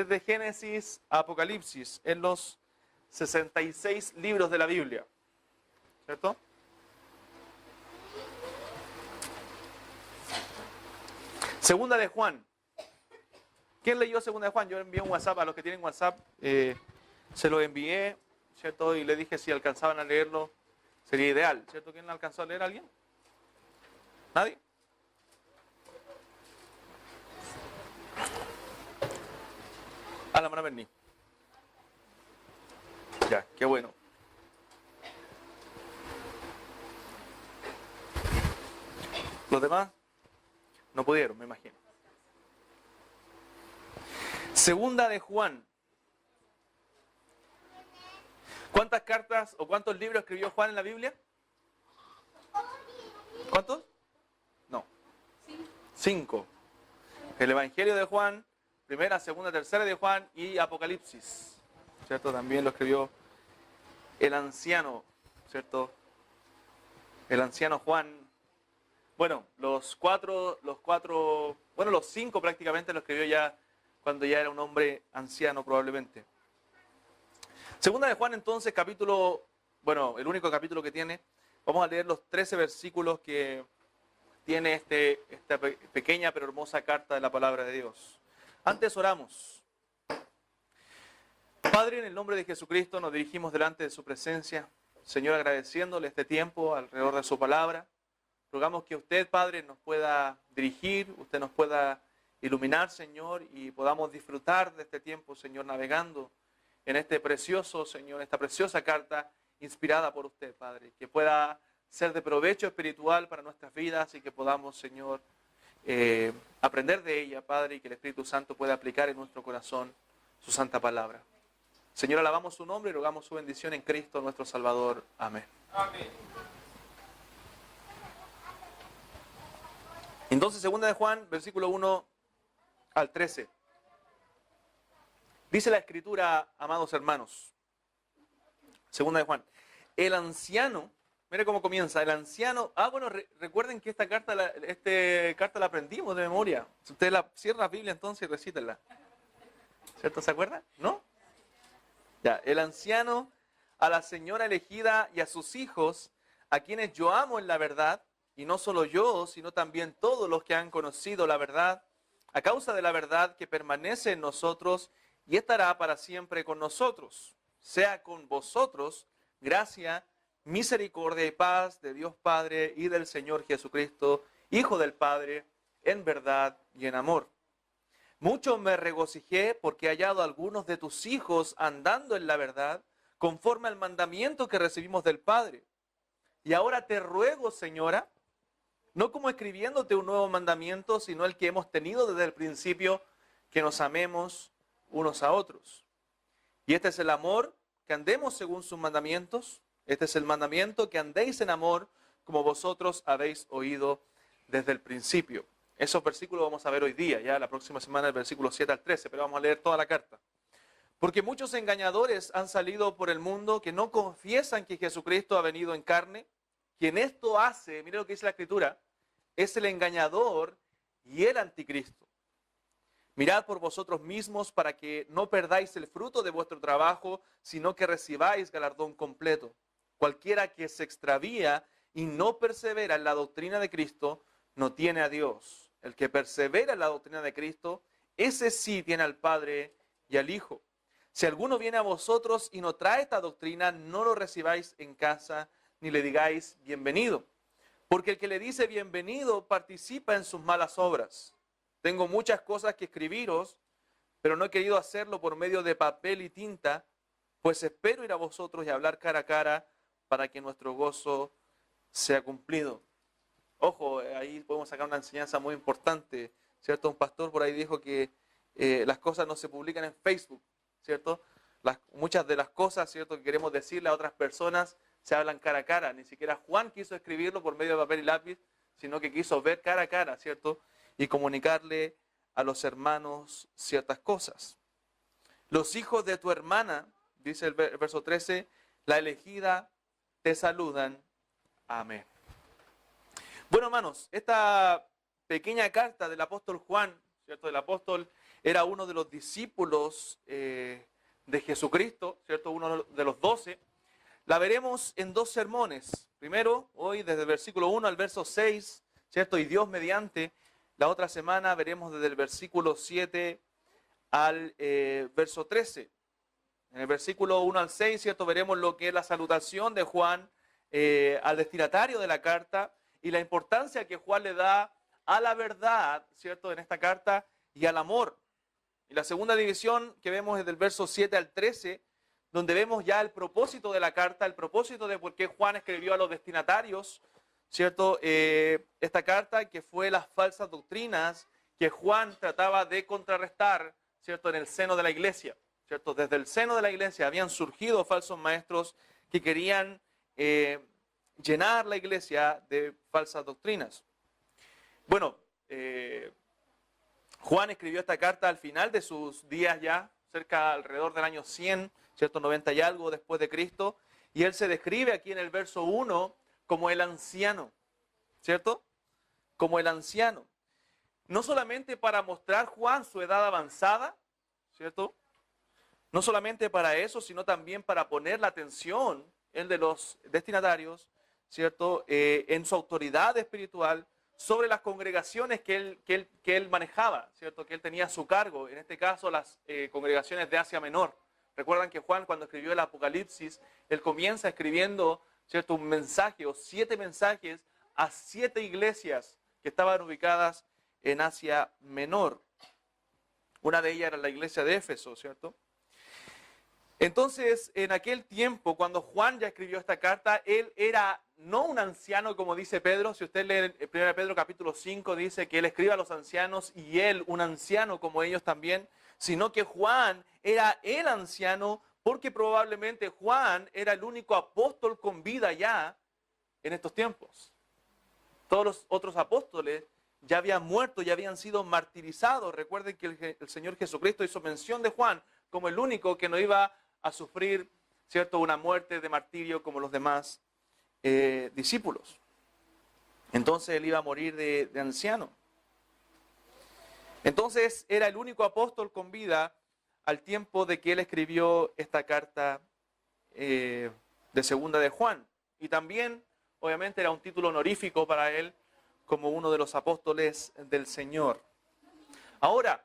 desde Génesis a Apocalipsis, en los 66 libros de la Biblia. ¿Cierto? Segunda de Juan. ¿Quién leyó Segunda de Juan? Yo envié un WhatsApp a los que tienen WhatsApp. Se lo envié, ¿cierto? Y le dije si alcanzaban a leerlo, sería ideal, ¿cierto? ¿Quién alcanzó a leer a alguien? ¿Nadie? A la mano Berni. Ya, qué bueno. Los demás no pudieron, me imagino. Segunda de Juan. ¿Cuántas cartas o cuántos libros escribió Juan en la Biblia? ¿Cuántos? No. 5. El Evangelio de Juan, primera, segunda, tercera de Juan y Apocalipsis. ¿Cierto? También lo escribió el anciano, ¿cierto? El anciano Juan. Bueno, los 5 prácticamente lo escribió ya cuando ya era un hombre anciano probablemente. Segunda de Juan entonces, capítulo, el único capítulo que tiene, vamos a leer los 13 versículos que tiene esta pequeña pero hermosa carta de la palabra de Dios. Antes oramos. Padre, en el nombre de Jesucristo nos dirigimos delante de su presencia, Señor, agradeciéndole este tiempo alrededor de su palabra. Rogamos que usted, Padre, nos pueda dirigir, usted nos pueda iluminar, Señor, y podamos disfrutar de este tiempo, Señor, navegando en este precioso, Señor, esta preciosa carta inspirada por usted, Padre. Que pueda ser de provecho espiritual para nuestras vidas y que podamos, Señor, aprender de ella, Padre, y que el Espíritu Santo pueda aplicar en nuestro corazón su santa palabra. Señor, alabamos su nombre y rogamos su bendición en Cristo, nuestro Salvador. Amén. Amén. Entonces, segunda de Juan, versículo 1 al 13. Dice la Escritura, amados hermanos, segunda de Juan, el anciano, mire cómo comienza, el anciano, recuerden que esta carta la aprendimos de memoria. Si ustedes cierran la Biblia entonces y recítenla. ¿Cierto? ¿Se acuerdan? ¿No? Ya, el anciano a la señora elegida y a sus hijos, a quienes yo amo en la verdad, y no solo yo, sino también todos los que han conocido la verdad, a causa de la verdad que permanece en nosotros y estará para siempre con nosotros. Sea con vosotros gracia, misericordia y paz de Dios Padre y del Señor Jesucristo, Hijo del Padre, en verdad y en amor. Mucho me regocijé porque he hallado a algunos de tus hijos andando en la verdad, conforme al mandamiento que recibimos del Padre. Y ahora te ruego, Señora, no como escribiéndote un nuevo mandamiento, sino el que hemos tenido desde el principio, que nos amemos unos a otros. Y este es el amor, que andemos según sus mandamientos. Este es el mandamiento, que andéis en amor, como vosotros habéis oído desde el principio. Esos versículos vamos a ver hoy día, ya la próxima semana, el versículo 7 al 13, pero vamos a leer toda la carta. Porque muchos engañadores han salido por el mundo que no confiesan que Jesucristo ha venido en carne. Quien esto hace, mire lo que dice la Escritura, es el engañador y el anticristo. Mirad por vosotros mismos para que no perdáis el fruto de vuestro trabajo, sino que recibáis galardón completo. Cualquiera que se extravía y no persevera en la doctrina de Cristo, no tiene a Dios. El que persevera en la doctrina de Cristo, ese sí tiene al Padre y al Hijo. Si alguno viene a vosotros y no trae esta doctrina, no lo recibáis en casa, ni le digáis bienvenido. Porque el que le dice bienvenido participa en sus malas obras. Tengo muchas cosas que escribiros, pero no he querido hacerlo por medio de papel y tinta, pues espero ir a vosotros y hablar cara a cara para que nuestro gozo sea cumplido. Ojo, ahí podemos sacar una enseñanza muy importante, ¿cierto? Un pastor por ahí dijo que las cosas no se publican en Facebook, ¿cierto? Muchas de las cosas, ¿cierto?, que queremos decirle a otras personas se hablan cara a cara. Ni siquiera Juan quiso escribirlo por medio de papel y lápiz, sino que quiso ver cara a cara, ¿cierto?, y comunicarle a los hermanos ciertas cosas. Los hijos de tu hermana, dice el verso 13, la elegida, te saludan. Amén. Bueno, hermanos, esta pequeña carta del apóstol Juan, ¿cierto?, del apóstol era uno de los discípulos de Jesucristo, ¿cierto? Uno de los 12. La veremos en dos sermones. Primero, hoy desde el versículo 1 al verso 6, ¿cierto? Y Dios mediante. La otra semana veremos desde el versículo 7 al verso 13. En el versículo 1 al 6, ¿cierto? Veremos lo que es la salutación de Juan al destinatario de la carta y la importancia que Juan le da a la verdad, ¿cierto? En esta carta y al amor. Y la segunda división que vemos es del verso 7 al 13, donde vemos ya el propósito de la carta, el propósito de por qué Juan escribió a los destinatarios, ¿cierto? Esta carta, que fue las falsas doctrinas que Juan trataba de contrarrestar, ¿cierto? En el seno de la iglesia, ¿cierto? Desde el seno de la iglesia habían surgido falsos maestros que querían llenar la iglesia de falsas doctrinas. Bueno, Juan escribió esta carta al final de sus días ya, alrededor del año 100, ¿cierto? 90 y algo después de Cristo, y él se describe aquí en el verso 1 como el anciano, ¿cierto? Como el anciano. No solamente para mostrar Juan su edad avanzada, ¿cierto? No solamente para eso, sino también para poner la atención, el de los destinatarios, ¿cierto? En su autoridad espiritual sobre las congregaciones que él manejaba, ¿cierto? Que él tenía a su cargo, en este caso las congregaciones de Asia Menor. Recuerdan que Juan, cuando escribió el Apocalipsis, él comienza escribiendo, ¿cierto? Un mensaje o 7 mensajes a 7 iglesias que estaban ubicadas en Asia Menor. Una de ellas era la iglesia de Éfeso, ¿cierto? Entonces, en aquel tiempo, cuando Juan ya escribió esta carta, él era no un anciano, como dice Pedro. Si usted lee en 1 Pedro capítulo 5, dice que él escribe a los ancianos y él, un anciano como ellos también, sino que Juan era el anciano porque probablemente Juan era el único apóstol con vida ya en estos tiempos. Todos los otros apóstoles ya habían muerto, ya habían sido martirizados. Recuerden que el Señor Jesucristo hizo mención de Juan como el único que no iba a sufrir, ¿cierto?, una muerte de martirio como los demás discípulos. Entonces él iba a morir de anciano. Entonces era el único apóstol con vida al tiempo de que él escribió esta carta de segunda de Juan. Y también, obviamente, era un título honorífico para él como uno de los apóstoles del Señor. Ahora,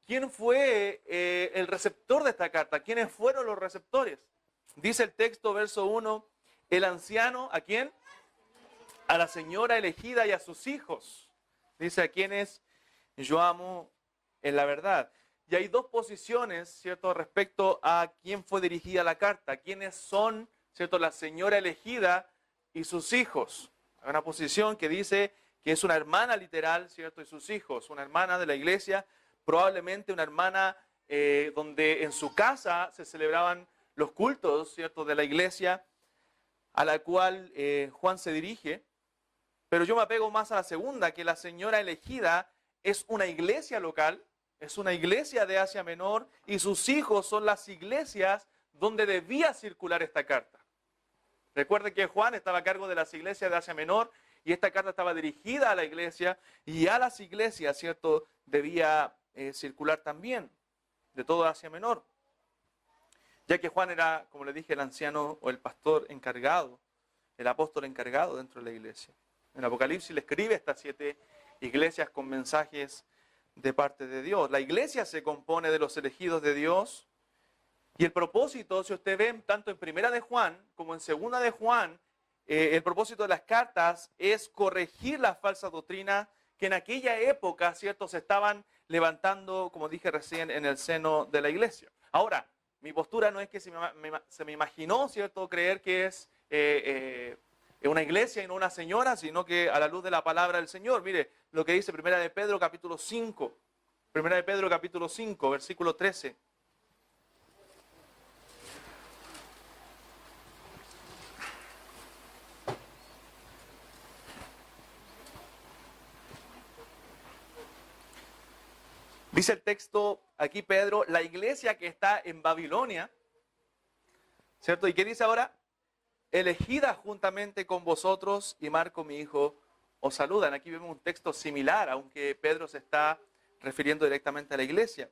¿quién fue el receptor de esta carta? ¿Quiénes fueron los receptores? Dice el texto, verso 1, el anciano, ¿a quién? A la señora elegida y a sus hijos. Dice, a quienes yo amo en la verdad. Y hay dos posiciones, ¿cierto?, respecto a quién fue dirigida la carta. ¿Quiénes son, ¿cierto?, la señora elegida y sus hijos? Hay una posición que dice que es una hermana literal, ¿cierto?, y sus hijos, una hermana de la iglesia, probablemente una hermana donde en su casa se celebraban los cultos, ¿cierto?, de la iglesia a la cual Juan se dirige. Pero yo me apego más a la segunda, que la señora elegida es una iglesia local, es una iglesia de Asia Menor, y sus hijos son las iglesias donde debía circular esta carta. Recuerden que Juan estaba a cargo de las iglesias de Asia Menor, y esta carta estaba dirigida a la iglesia, y a las iglesias, ¿cierto?, debía circular también, de todo Asia Menor. Ya que Juan era, como le dije, el anciano o el pastor encargado, el apóstol encargado dentro de la iglesia. En Apocalipsis le escribe a estas 7 iglesias con mensajes de parte de Dios. La iglesia se compone de los elegidos de Dios, y el propósito, si usted ve tanto en Primera de Juan como en Segunda de Juan, el propósito de las cartas es corregir la falsa doctrina que en aquella época, ¿cierto?, se estaban levantando, como dije recién, en el seno de la iglesia. Ahora, mi postura no es que se me imaginó, ¿cierto?, creer que es una iglesia y no una señora, sino que a la luz de la palabra del Señor. Mire lo que dice Primera de Pedro capítulo 5. Primera de Pedro capítulo 5, versículo 13. Dice el texto aquí Pedro, la iglesia que está en Babilonia, ¿cierto? ¿Y qué dice ahora? Elegida juntamente con vosotros, y Marco mi hijo os saludan. Aquí vemos un texto similar, aunque Pedro se está refiriendo directamente a la iglesia.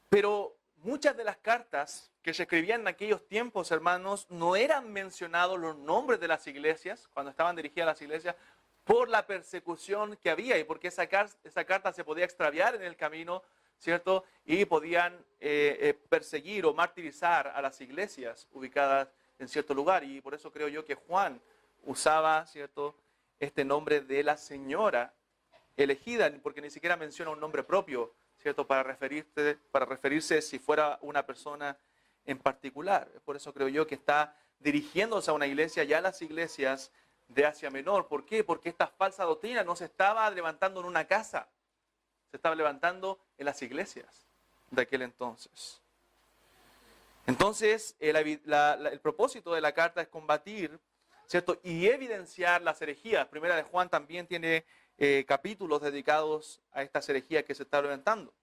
Pero muchas de las cartas que se escribían en aquellos tiempos, hermanos, no eran mencionados los nombres de las iglesias, cuando estaban dirigidas a las iglesias, por la persecución que había y porque esa carta se podía extraviar en el camino, ¿cierto? Y podían perseguir o martirizar a las iglesias ubicadas en cierto lugar. Y por eso creo yo que Juan usaba, ¿cierto?, este nombre de la señora elegida, porque ni siquiera menciona un nombre propio, ¿cierto?, para referirse si fuera una persona en particular. Por eso creo yo que está dirigiéndose a una iglesia, ya a las iglesias de Asia Menor. ¿Por qué? Porque esta falsa doctrina no se estaba levantando en una casa, se estaba levantando en las iglesias de aquel entonces. Entonces, el propósito de la carta es combatir, ¿cierto?, y evidenciar las herejías. Primera de Juan también tiene capítulos dedicados a esta herejía que se está levantando.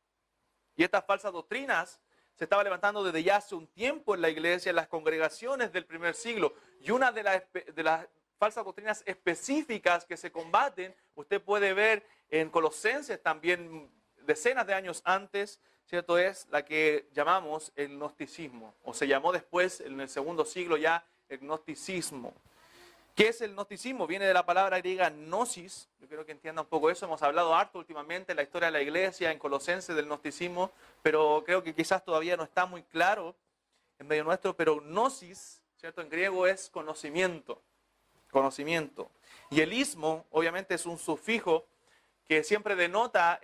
Y estas falsas doctrinas se estaban levantando desde ya hace un tiempo en la iglesia, en las congregaciones del primer siglo. Y una de las falsas doctrinas específicas que se combaten, usted puede ver en Colosenses también decenas de años antes, ¿cierto?, es la que llamamos el gnosticismo, o se llamó después, en el segundo siglo ya, el gnosticismo. ¿Qué es el gnosticismo? Viene de la palabra griega gnosis. Yo creo que entienda un poco eso. Hemos hablado harto últimamente en la historia de la iglesia, en Colosenses, del gnosticismo, pero creo que quizás todavía no está muy claro en medio nuestro, pero gnosis, ¿cierto?, en griego es conocimiento. Conocimiento. Y el ismo, obviamente, es un sufijo que siempre denota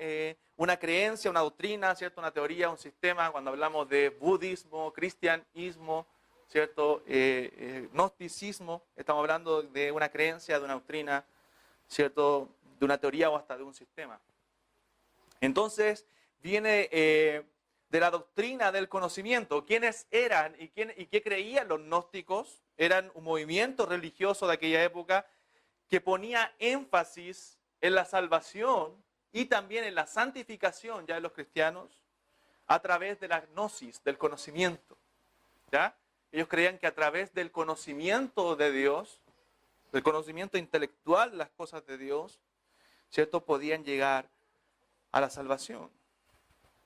una creencia, una doctrina, ¿cierto?, una teoría, un sistema. Cuando hablamos de budismo, cristianismo, ¿cierto?, gnosticismo, estamos hablando de una creencia, de una doctrina, ¿cierto?, de una teoría o hasta de un sistema. Entonces, viene de la doctrina del conocimiento. ¿Quiénes eran y qué creían los gnósticos? Eran un movimiento religioso de aquella época que ponía énfasis en la salvación y también en la santificación ya de los cristianos a través de la gnosis, del conocimiento, ¿ya? Ellos creían que a través del conocimiento de Dios, del conocimiento intelectual de las cosas de Dios, ¿cierto?, podían llegar a la salvación.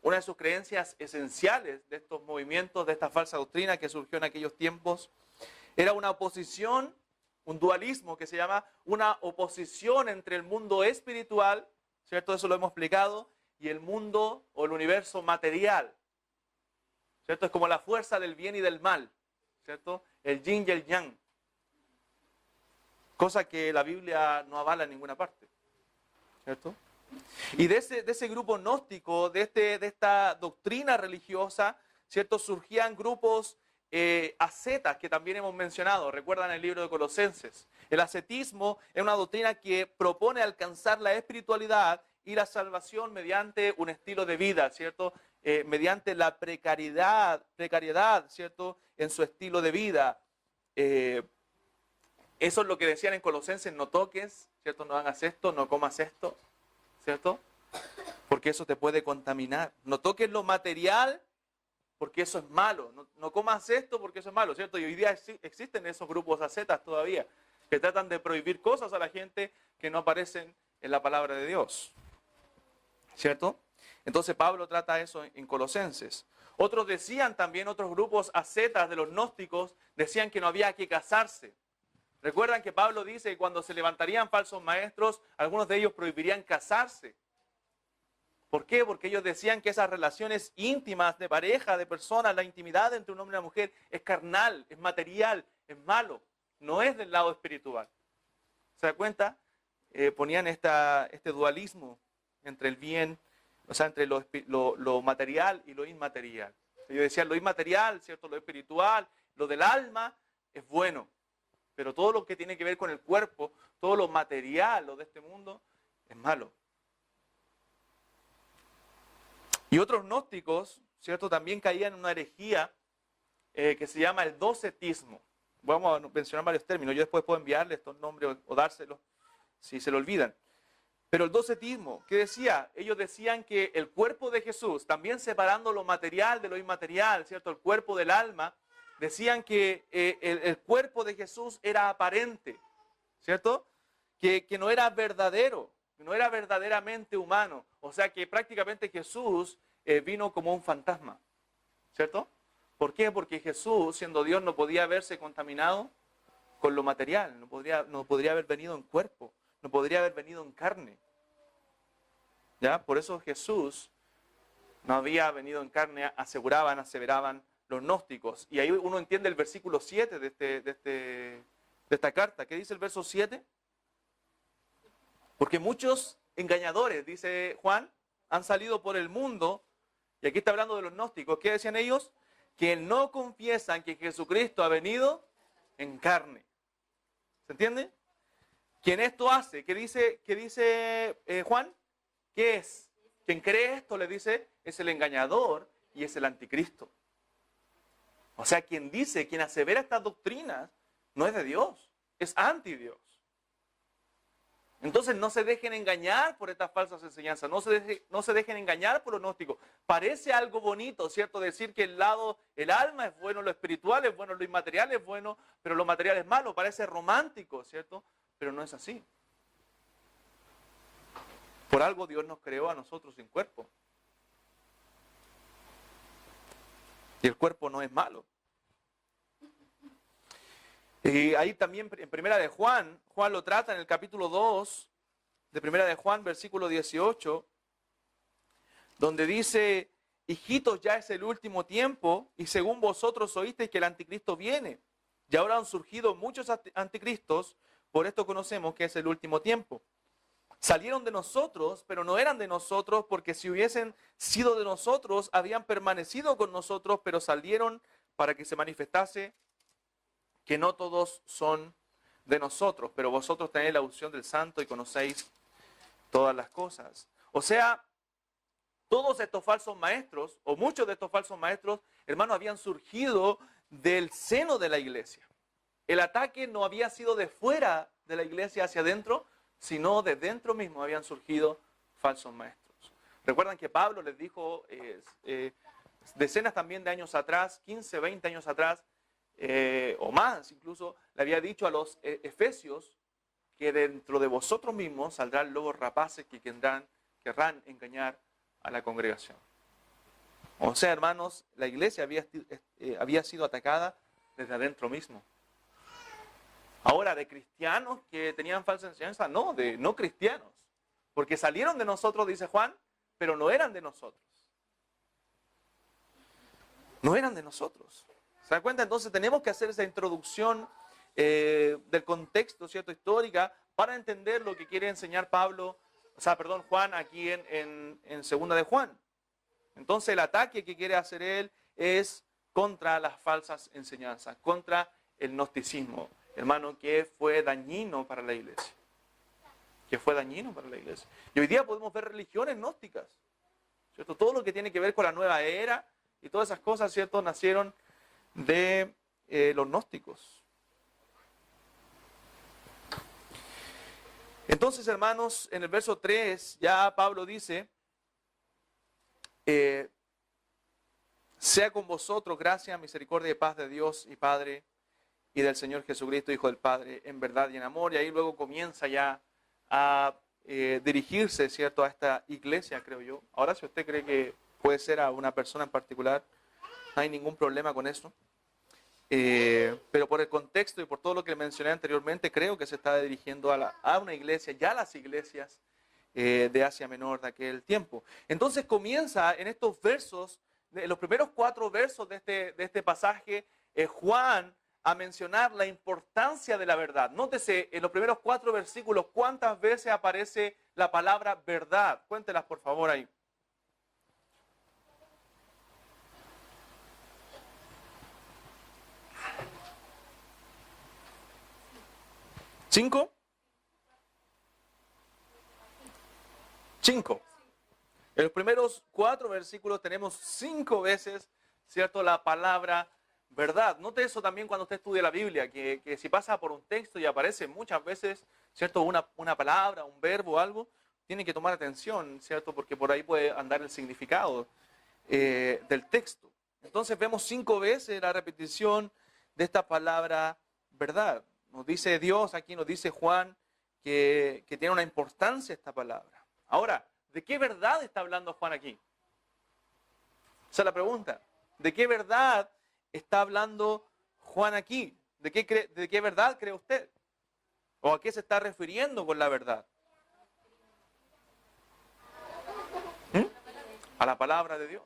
Una de sus creencias esenciales de estos movimientos, de esta falsa doctrina que surgió en aquellos tiempos, era una oposición, un dualismo que se llama una oposición entre el mundo espiritual, ¿cierto?, eso lo hemos explicado, y el mundo o el universo material, ¿cierto? Es como la fuerza del bien y del mal, ¿cierto? El yin y el yang. Cosa que la Biblia no avala en ninguna parte, ¿cierto? Y de ese grupo gnóstico, de esta doctrina religiosa, ¿cierto?, surgían grupos ascetas que también hemos mencionado. Recuerdan el libro de Colosenses. El ascetismo es una doctrina que propone alcanzar la espiritualidad y la salvación mediante un estilo de vida, ¿cierto? Mediante la precariedad, ¿cierto?, en su estilo de vida. Eso es lo que decían en Colosenses: no toques, ¿cierto?, no hagas esto, no comas esto, ¿cierto? Porque eso te puede contaminar. No toques lo material, porque eso es malo. No comas esto porque eso es malo, ¿cierto? Y hoy día existen esos grupos ascetas todavía, que tratan de prohibir cosas a la gente que no aparecen en la palabra de Dios, ¿cierto? Entonces Pablo trata eso en Colosenses. Otros decían también, otros grupos ascetas de los gnósticos, decían que no había que casarse. Recuerdan que Pablo dice que cuando se levantarían falsos maestros, algunos de ellos prohibirían casarse. ¿Por qué? Porque ellos decían que esas relaciones íntimas de pareja, de personas, la intimidad entre un hombre y una mujer es carnal, es material, es malo, no es del lado espiritual. ¿Se da cuenta? Ponían este dualismo entre el bien, o sea, entre lo material y lo inmaterial. Ellos decían lo inmaterial, ¿cierto?, lo espiritual, lo del alma es bueno, pero todo lo que tiene que ver con el cuerpo, todo lo material, lo de este mundo, es malo. Y otros gnósticos, ¿cierto?, también caían en una herejía que se llama el docetismo. Vamos a mencionar varios términos. Yo después puedo enviarles estos nombres o dárselos si se lo olvidan. Pero el docetismo, ¿qué decía? Ellos decían que el cuerpo de Jesús, también separando lo material de lo inmaterial, ¿cierto?, el cuerpo del alma, decían que el cuerpo de Jesús era aparente, ¿cierto?, que no era verdadero. no era verdaderamente humano. O sea que prácticamente Jesús vino como un fantasma, ¿cierto? ¿Por qué? Porque Jesús, siendo Dios, no podía haberse contaminado con lo material, no podría haber venido en cuerpo, no podría haber venido en carne. ¿Ya? Por eso Jesús no había venido en carne, aseveraban los gnósticos. Y ahí uno entiende el versículo 7 de esta carta. ¿Qué dice el verso 7? Porque muchos engañadores, dice Juan, han salido por el mundo, y aquí está hablando de los gnósticos. ¿Qué decían ellos? Que no confiesan que Jesucristo ha venido en carne. ¿Se entiende? Quien esto hace, ¿qué dice Juan? ¿Qué es? Quien cree esto, le dice, es el engañador y es el anticristo. O sea, quien asevera estas doctrinas, no es de Dios, es anti Dios. Entonces no se dejen engañar por estas falsas enseñanzas, no se dejen engañar por los gnósticos. Parece algo bonito, ¿cierto? Decir que el alma es bueno, lo espiritual es bueno, lo inmaterial es bueno, pero lo material es malo. Parece romántico, ¿cierto? Pero no es así. Por algo Dios nos creó a nosotros sin cuerpo. Y el cuerpo no es malo. Y ahí también en Primera de Juan, Juan lo trata en el capítulo 2 de Primera de Juan, versículo 18, donde dice, hijitos, ya es el último tiempo, y según vosotros oísteis que el anticristo viene. Y ahora han surgido muchos anticristos, por esto conocemos que es el último tiempo. Salieron de nosotros, pero no eran de nosotros, porque si hubiesen sido de nosotros, habían permanecido con nosotros, pero salieron para que se manifestase que no todos son de nosotros, pero vosotros tenéis la unción del Santo y conocéis todas las cosas. O sea, todos estos falsos maestros, o muchos de estos falsos maestros, hermanos, habían surgido del seno de la iglesia. El ataque no había sido de fuera de la iglesia hacia adentro, sino de dentro mismo habían surgido falsos maestros. Recuerdan que Pablo les dijo decenas también de años atrás, 15, 20 años atrás, o más incluso, le había dicho a los efesios que dentro de vosotros mismos saldrán lobos rapaces que querrán engañar a la congregación. O sea, hermanos, la iglesia había sido atacada desde adentro mismo. Ahora, de cristianos que tenían falsa enseñanza, no, de no cristianos. Porque salieron de nosotros, dice Juan, pero no eran de nosotros. No eran de nosotros. ¿Se dan cuenta? Entonces tenemos que hacer esa introducción del contexto, ¿cierto? Histórica, para entender lo que quiere enseñar Juan aquí en Segunda de Juan. Entonces el ataque que quiere hacer él es contra las falsas enseñanzas, contra el gnosticismo, hermano, que fue dañino para la iglesia. Que fue dañino para la iglesia. Y hoy día podemos ver religiones gnósticas, ¿cierto? Todo lo que tiene que ver con la nueva era y todas esas cosas, ¿cierto? Nacieron de los gnósticos. Entonces, hermanos, en el verso 3 ya Pablo dice, sea con vosotros gracia, misericordia y paz de Dios y Padre y del Señor Jesucristo, Hijo del Padre, en verdad y en amor. Y ahí luego comienza ya a dirigirse, ¿cierto?, a esta iglesia, creo yo. Ahora, si usted cree que puede ser a una persona en particular, no hay ningún problema con eso. Pero por el contexto y por todo lo que mencioné anteriormente, creo que se está dirigiendo a una iglesia, ya las iglesias de Asia Menor de aquel tiempo. Entonces comienza en estos versos, en los primeros 4 versos de este pasaje, Juan a mencionar la importancia de la verdad. Nótese en los primeros 4 versículos cuántas veces aparece la palabra verdad. Cuéntelas por favor ahí. 5. 5. En los primeros 4 versículos tenemos 5 veces, ¿cierto?, la palabra verdad. Note eso también cuando usted estudia la Biblia, que si pasa por un texto y aparece muchas veces, ¿cierto?, una palabra, un verbo, algo, tiene que tomar atención, ¿cierto?, porque por ahí puede andar el significado del texto. Entonces vemos 5 veces la repetición de esta palabra verdad. Nos dice Dios, aquí nos dice Juan, que tiene una importancia esta palabra. Ahora, ¿de qué verdad está hablando Juan aquí? Esa es la pregunta. ¿De qué verdad está hablando Juan aquí? ¿De qué verdad cree usted? ¿O a qué se está refiriendo con la verdad? ¿Mm? A la palabra de Dios.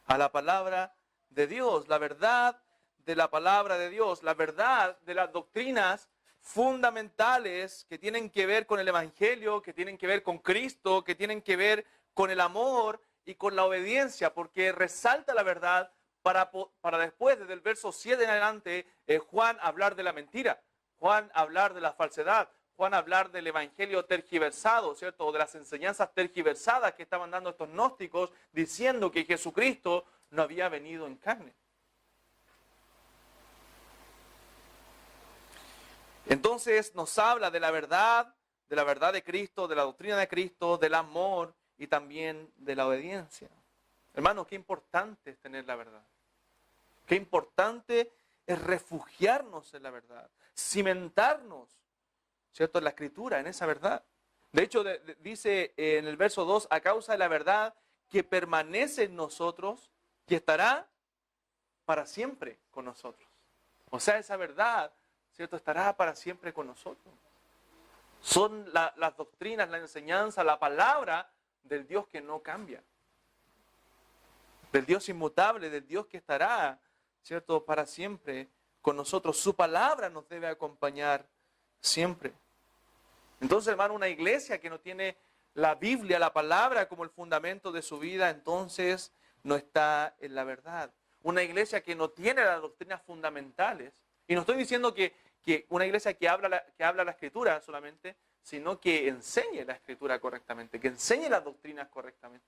A la palabra de Dios. La verdad de la palabra de Dios. La verdad de las doctrinas fundamentales que tienen que ver con el Evangelio, que tienen que ver con Cristo, que tienen que ver con el amor y con la obediencia, porque resalta la verdad para después, desde el verso 7 en adelante, Juan hablar de la mentira, Juan hablar de la falsedad, Juan hablar del evangelio tergiversado, ¿cierto? O de las enseñanzas tergiversadas que estaban dando estos gnósticos, diciendo que Jesucristo no había venido en carne. Entonces nos habla de la verdad de Cristo, de la doctrina de Cristo, del amor y también de la obediencia. Hermano, qué importante es tener la verdad. Qué importante es refugiarnos en la verdad, cimentarnos, ¿cierto?, en la Escritura, en esa verdad. De hecho, dice en el verso 2, a causa de la verdad que permanece en nosotros y estará para siempre con nosotros. O sea, esa verdad, ¿cierto?, estará para siempre con nosotros. Son las doctrinas, la enseñanza, la palabra del Dios que no cambia. Del Dios inmutable, del Dios que estará, ¿cierto?, para siempre con nosotros. Su palabra nos debe acompañar siempre. Entonces, hermano, una iglesia que no tiene la Biblia, la palabra como el fundamento de su vida, entonces no está en la verdad. Una iglesia que no tiene las doctrinas fundamentales. Y no estoy diciendo que una iglesia que habla la Escritura solamente, sino que enseñe la Escritura correctamente, que enseñe las doctrinas correctamente.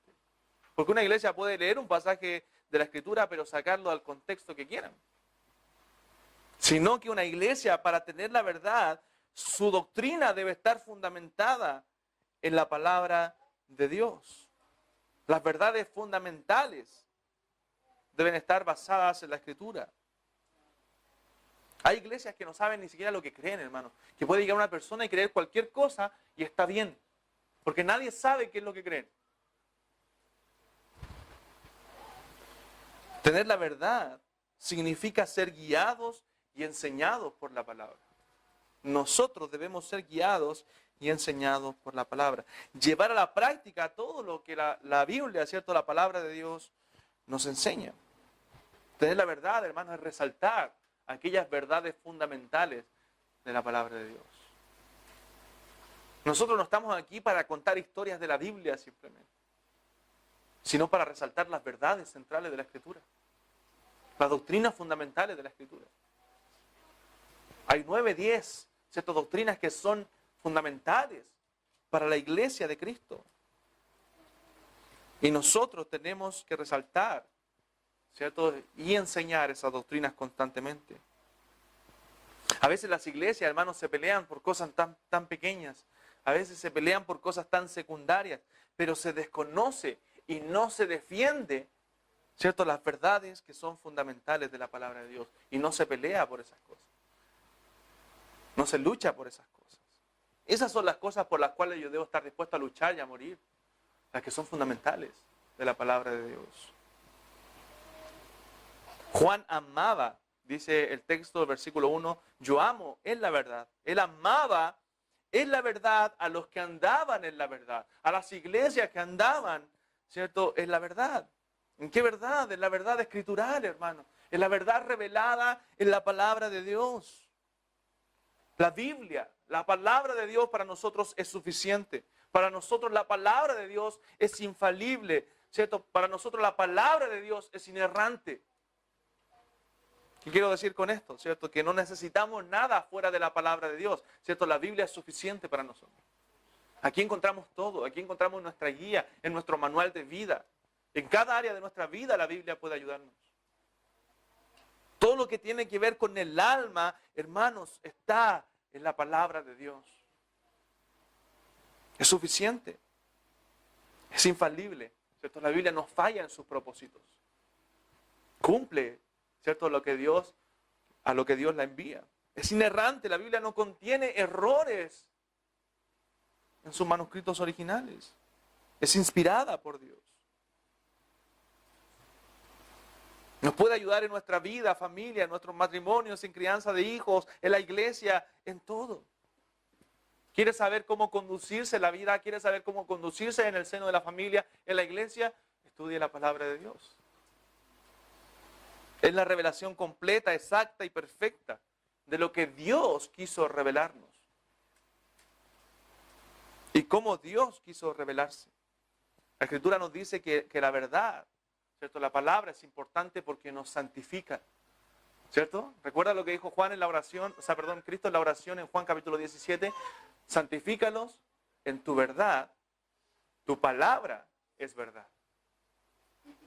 Porque una iglesia puede leer un pasaje de la Escritura, pero sacarlo al contexto que quieran. Sino que una iglesia, para tener la verdad, su doctrina debe estar fundamentada en la palabra de Dios. Las verdades fundamentales deben estar basadas en la Escritura. Hay iglesias que no saben ni siquiera lo que creen, hermano. Que puede llegar una persona y creer cualquier cosa y está bien. Porque nadie sabe qué es lo que creen. Tener la verdad significa ser guiados y enseñados por la palabra. Nosotros debemos ser guiados y enseñados por la palabra. Llevar a la práctica todo lo que la Biblia, ¿cierto?, la palabra de Dios nos enseña. Tener la verdad, hermano, es resaltar aquellas verdades fundamentales de la palabra de Dios. Nosotros no estamos aquí para contar historias de la Biblia simplemente, sino para resaltar las verdades centrales de la Escritura, las doctrinas fundamentales de la Escritura. Hay 9, 10, ¿cierto?, doctrinas que son fundamentales para la iglesia de Cristo. Y nosotros tenemos que resaltar, ¿cierto?, y enseñar esas doctrinas constantemente. A veces las iglesias, hermanos, se pelean por cosas tan pequeñas. A veces se pelean por cosas tan secundarias, pero se desconoce y no se defiende, ¿cierto?, las verdades que son fundamentales de la palabra de Dios. Y no se pelea por esas cosas. No se lucha por esas cosas. Esas son las cosas por las cuales yo debo estar dispuesto a luchar y a morir. Las que son fundamentales de la palabra de Dios. Juan amaba, dice el texto del versículo 1, yo amo en la verdad. Él amaba en la verdad a los que andaban en la verdad, a las iglesias que andaban, ¿cierto?, en la verdad. ¿En qué verdad? En la verdad escritural, hermano. En la verdad revelada en la palabra de Dios. La Biblia, la palabra de Dios para nosotros es suficiente. Para nosotros la palabra de Dios es infalible, ¿cierto? Para nosotros la palabra de Dios es inerrante. ¿Qué quiero decir con esto? ¿Cierto? Que no necesitamos nada fuera de la palabra de Dios, ¿cierto? La Biblia es suficiente para nosotros. Aquí encontramos todo, aquí encontramos nuestra guía, en nuestro manual de vida. En cada área de nuestra vida la Biblia puede ayudarnos. Todo lo que tiene que ver con el alma, hermanos, está en la palabra de Dios. Es suficiente. Es infalible, ¿cierto? La Biblia no falla en sus propósitos. Cumple, ¿cierto?, a lo que Dios la envía. Es inerrante, la Biblia no contiene errores en sus manuscritos originales. Es inspirada por Dios. Nos puede ayudar en nuestra vida, familia, en nuestros matrimonios, en crianza de hijos, en la iglesia, en todo. ¿Quiere saber cómo conducirse en la vida? ¿Quiere saber cómo conducirse en el seno de la familia, en la iglesia? Estudie la palabra de Dios. Es la revelación completa, exacta y perfecta de lo que Dios quiso revelarnos. Y cómo Dios quiso revelarse. La Escritura nos dice que la verdad, ¿cierto? La palabra es importante porque nos santifica, ¿cierto? ¿Recuerda lo que dijo Juan en la oración? Cristo en la oración en Juan capítulo 17. Santifícalos en tu verdad, tu palabra es verdad.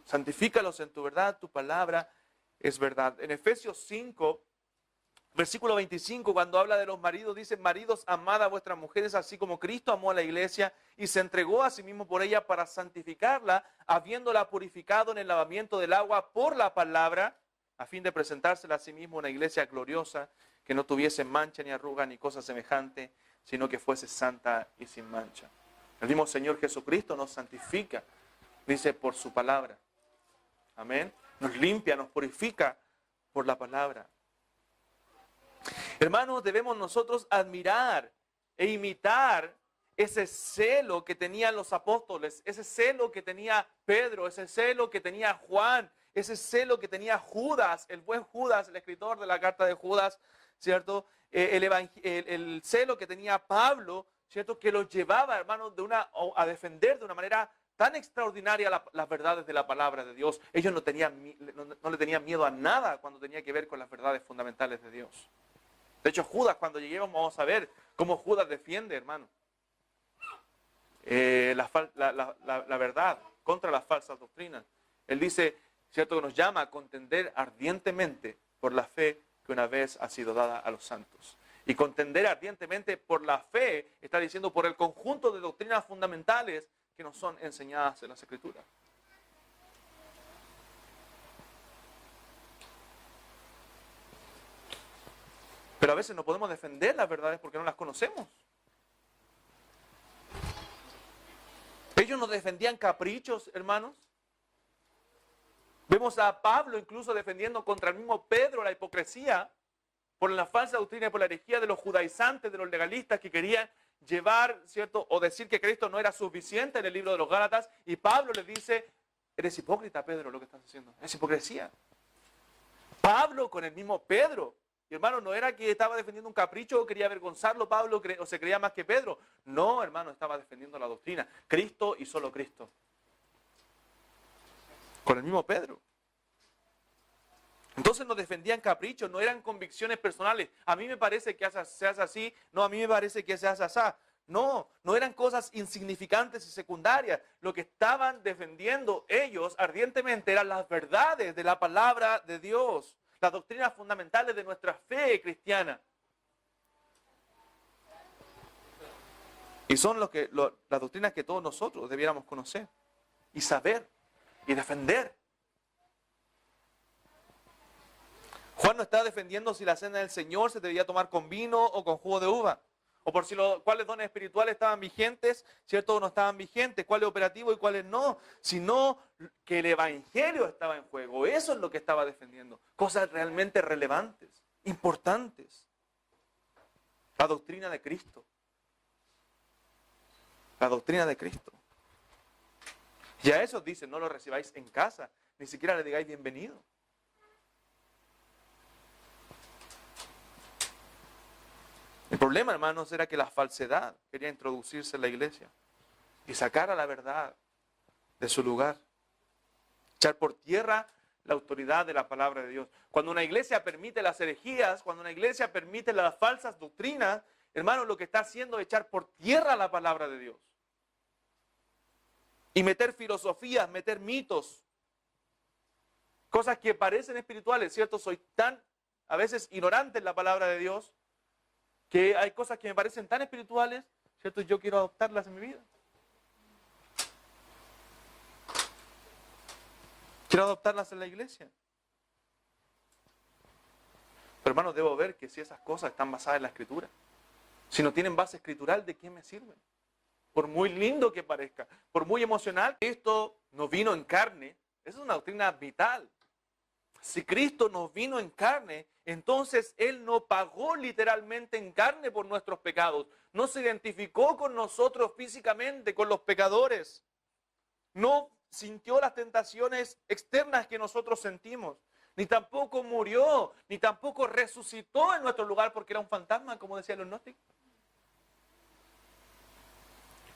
Santifícalos en tu verdad, tu palabra es verdad. En Efesios 5, versículo 25, cuando habla de los maridos, dice: maridos, amad a vuestras mujeres, así como Cristo amó a la iglesia y se entregó a sí mismo por ella para santificarla, habiéndola purificado en el lavamiento del agua por la palabra, a fin de presentársela a sí mismo una iglesia gloriosa, que no tuviese mancha ni arruga ni cosa semejante, sino que fuese santa y sin mancha. El mismo Señor Jesucristo nos santifica, dice, por su palabra. Amén. Nos limpia, nos purifica por la palabra. Hermanos, debemos nosotros admirar e imitar ese celo que tenían los apóstoles, ese celo que tenía Pedro, ese celo que tenía Juan, ese celo que tenía Judas, el buen Judas, el escritor de la carta de Judas, ¿cierto? El celo que tenía Pablo, ¿cierto? Que los llevaba, hermanos, a defender de una manera tan extraordinaria las verdades de la palabra de Dios. Ellos no le tenían miedo a nada cuando tenía que ver con las verdades fundamentales de Dios. De hecho, Judas, cuando lleguemos, vamos a ver cómo Judas defiende, hermano, la verdad contra las falsas doctrinas. Él dice, ¿cierto?, que nos llama a contender ardientemente por la fe que una vez ha sido dada a los santos. Y contender ardientemente por la fe, está diciendo, por el conjunto de doctrinas fundamentales que nos son enseñadas en las Escrituras. Pero a veces no podemos defender las verdades porque no las conocemos. Ellos no defendían caprichos, hermanos. Vemos a Pablo incluso defendiendo contra el mismo Pedro la hipocresía por la falsa doctrina y por la herejía de los judaizantes, de los legalistas que querían llevar, ¿cierto?, o decir que Cristo no era suficiente en el libro de los Gálatas. Y Pablo les dice: eres hipócrita, Pedro, lo que estás haciendo. Es hipocresía. Pablo con el mismo Pedro. Y hermano, no era que estaba defendiendo un capricho o quería avergonzarlo Pablo o se creía más que Pedro. No, hermano, estaba defendiendo la doctrina. Cristo y solo Cristo. Con el mismo Pedro. Entonces no defendían caprichos, no eran convicciones personales. A mí me parece que se hace así, no, a mí me parece que se hace así. No, no eran cosas insignificantes y secundarias. Lo que estaban defendiendo ellos ardientemente eran las verdades de la palabra de Dios, las doctrinas fundamentales de nuestra fe cristiana. Y son las doctrinas que todos nosotros debiéramos conocer y saber y defender. Juan no está defendiendo si la cena del Señor se debía tomar con vino o con jugo de uva, o por si cuáles dones espirituales estaban vigentes, ¿cierto?, o no estaban vigentes, cuáles operativos y cuáles no, sino que el Evangelio estaba en juego. Eso es lo que estaba defendiendo, cosas realmente relevantes, importantes. La doctrina de Cristo. La doctrina de Cristo. Y a eso dicen: no lo recibáis en casa, ni siquiera le digáis bienvenido. El problema, hermanos, era que la falsedad quería introducirse en la iglesia y sacar a la verdad de su lugar. Echar por tierra la autoridad de la palabra de Dios. Cuando una iglesia permite las herejías, cuando una iglesia permite las falsas doctrinas, hermanos, lo que está haciendo es echar por tierra la palabra de Dios. Y meter filosofías, meter mitos, cosas que parecen espirituales, ¿cierto? Soy tan, a veces, ignorante en la palabra de Dios, que hay cosas que me parecen tan espirituales, ¿cierto? Yo quiero adoptarlas en mi vida. Quiero adoptarlas en la iglesia. Pero hermanos, debo ver que si esas cosas están basadas en la Escritura, si no tienen base escritural, ¿de qué me sirven? Por muy lindo que parezca, por muy emocional, Cristo no vino en carne. Esa es una doctrina vital. Si Cristo nos vino en carne, entonces Él no pagó literalmente en carne por nuestros pecados. No se identificó con nosotros físicamente, con los pecadores. No sintió las tentaciones externas que nosotros sentimos. Ni tampoco murió, ni tampoco resucitó en nuestro lugar porque era un fantasma, como decían los gnósticos.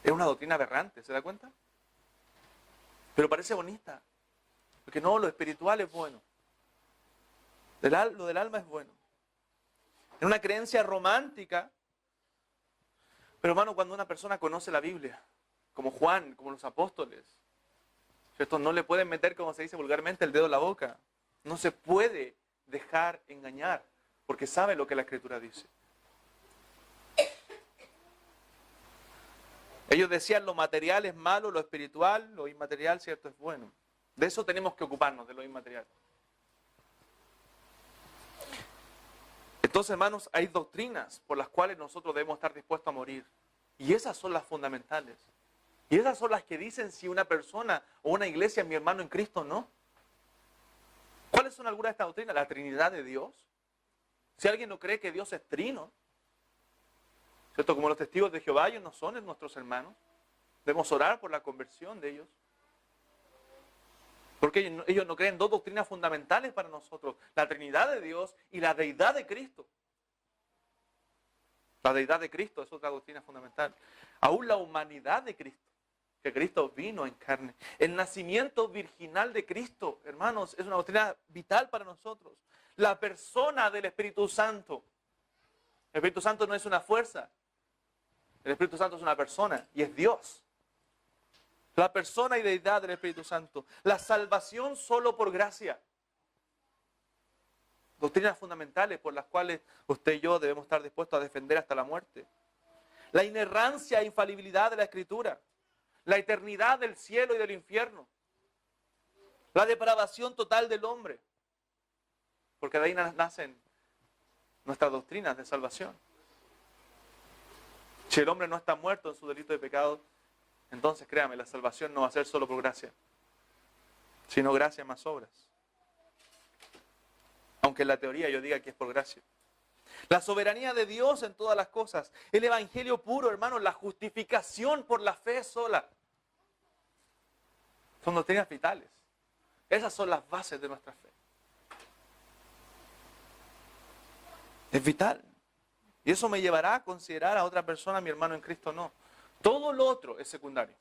Es una doctrina aberrante, ¿se da cuenta? Pero parece bonita. Porque no, lo espiritual es bueno. Lo del alma es bueno. Es una creencia romántica. Pero hermano, cuando una persona conoce la Biblia, como Juan, como los apóstoles, ¿cierto? No le pueden meter, como se dice vulgarmente, el dedo en la boca. No se puede dejar engañar, porque sabe lo que la Escritura dice. Ellos decían lo material es malo, lo espiritual, lo inmaterial, ¿cierto? Es bueno. De eso tenemos que ocuparnos, de lo inmaterial. Entonces, hermanos, hay doctrinas por las cuales nosotros debemos estar dispuestos a morir. Y esas son las fundamentales. Y esas son las que dicen si una persona o una iglesia es mi hermano en Cristo o no. ¿Cuáles son algunas de estas doctrinas? La Trinidad de Dios. Si alguien no cree que Dios es trino, ¿cierto? Como los testigos de Jehová, ellos no son nuestros hermanos. Debemos orar por la conversión de ellos. Porque ellos no creen dos doctrinas fundamentales para nosotros. La Trinidad de Dios y la deidad de Cristo. La deidad de Cristo es otra doctrina fundamental. Aún la humanidad de Cristo. Que Cristo vino en carne. El nacimiento virginal de Cristo, hermanos, es una doctrina vital para nosotros. La persona del Espíritu Santo. El Espíritu Santo no es una fuerza. El Espíritu Santo es una persona y es Dios. La persona y deidad del Espíritu Santo. La salvación solo por gracia. Doctrinas fundamentales por las cuales usted y yo debemos estar dispuestos a defender hasta la muerte. La inerrancia e infalibilidad de la Escritura. La eternidad del cielo y del infierno. La depravación total del hombre. Porque de ahí nacen nuestras doctrinas de salvación. Si el hombre no está muerto en su delito de pecado, entonces créame, la salvación no va a ser solo por gracia, sino gracia más obras. Aunque en la teoría yo diga que es por gracia. La soberanía de Dios en todas las cosas. El evangelio puro, hermanos, la justificación por la fe sola. Son doctrinas vitales. Esas son las bases de nuestra fe. Es vital. Y eso me llevará a considerar a otra persona mi hermano en Cristo, no. Todo lo otro es secundario.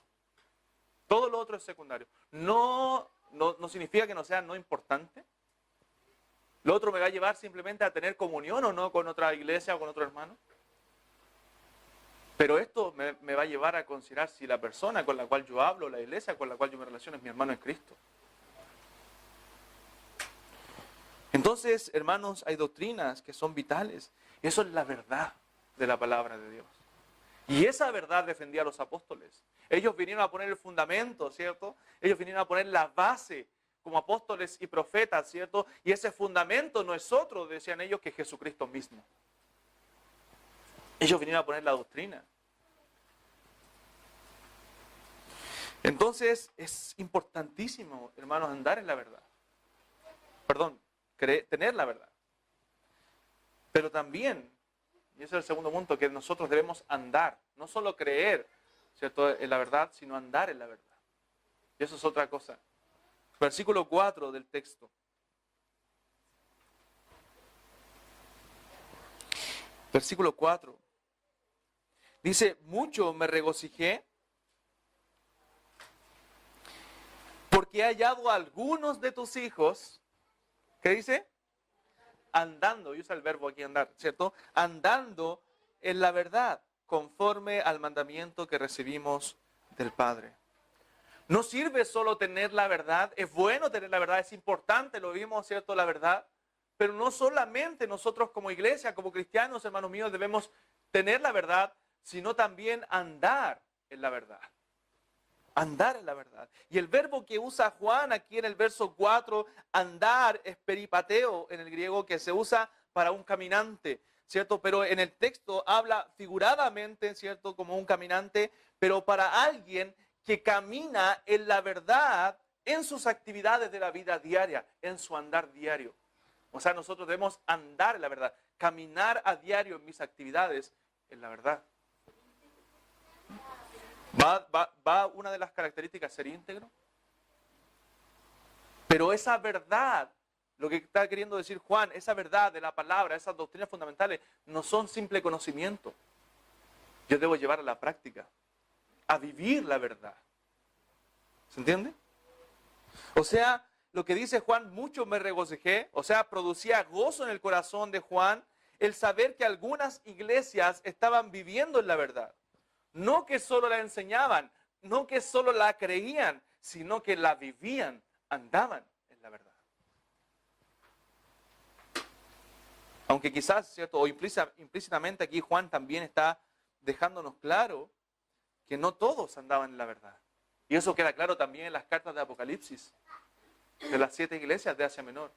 Todo lo otro es secundario. No significa que no sea no importante. Lo otro me va a llevar simplemente a tener comunión o no con otra iglesia o con otro hermano. Pero esto me va a llevar a considerar si la persona con la cual yo hablo, la iglesia con la cual yo me relaciono es mi hermano en Cristo. Entonces, hermanos, hay doctrinas que son vitales. Eso es la verdad de la palabra de Dios. Y esa verdad defendía a los apóstoles. Ellos vinieron a poner el fundamento, ¿cierto? Ellos vinieron a poner la base como apóstoles y profetas, ¿cierto? Y ese fundamento no es otro, decían ellos, que Jesucristo mismo. Ellos vinieron a poner la doctrina. Entonces, es importantísimo, hermanos, andar en la verdad. Perdón, tener la verdad. Pero también, y ese es el segundo punto, que nosotros debemos andar. No solo creer, ¿cierto?, en la verdad, sino andar en la verdad. Y eso es otra cosa. Versículo 4 del texto. Versículo 4. Dice, mucho me regocijé porque he hallado a algunos de tus hijos. ¿Qué dice? Andando, y usa el verbo aquí andar, ¿cierto? Andando en la verdad, conforme al mandamiento que recibimos del Padre. No sirve solo tener la verdad, es bueno tener la verdad, es importante, lo vimos, ¿cierto? La verdad, pero no solamente nosotros como iglesia, como cristianos, hermanos míos, debemos tener la verdad, sino también andar en la verdad. Andar en la verdad. Y el verbo que usa Juan aquí en el verso 4, andar, es peripateo en el griego, que se usa para un caminante, ¿cierto? Pero en el texto habla figuradamente, ¿cierto? Como un caminante, pero para alguien que camina en la verdad en sus actividades de la vida diaria, en su andar diario. O sea, nosotros debemos andar en la verdad, caminar a diario en mis actividades en la verdad. ¿Va una de las características ser íntegro? Pero esa verdad, lo que está queriendo decir Juan, esa verdad de la palabra, esas doctrinas fundamentales, no son simple conocimiento. Yo debo llevar a la práctica, a vivir la verdad. ¿Se entiende? O sea, lo que dice Juan, mucho me regocijé, o sea, producía gozo en el corazón de Juan el saber que algunas iglesias estaban viviendo en la verdad. No que solo la enseñaban, no que solo la creían, sino que la vivían, andaban en la verdad. Aunque quizás, ¿cierto? O implícitamente aquí Juan también está dejándonos claro que no todos andaban en la verdad. Y eso queda claro también en las cartas de Apocalipsis, de las 7 iglesias de Asia Menor,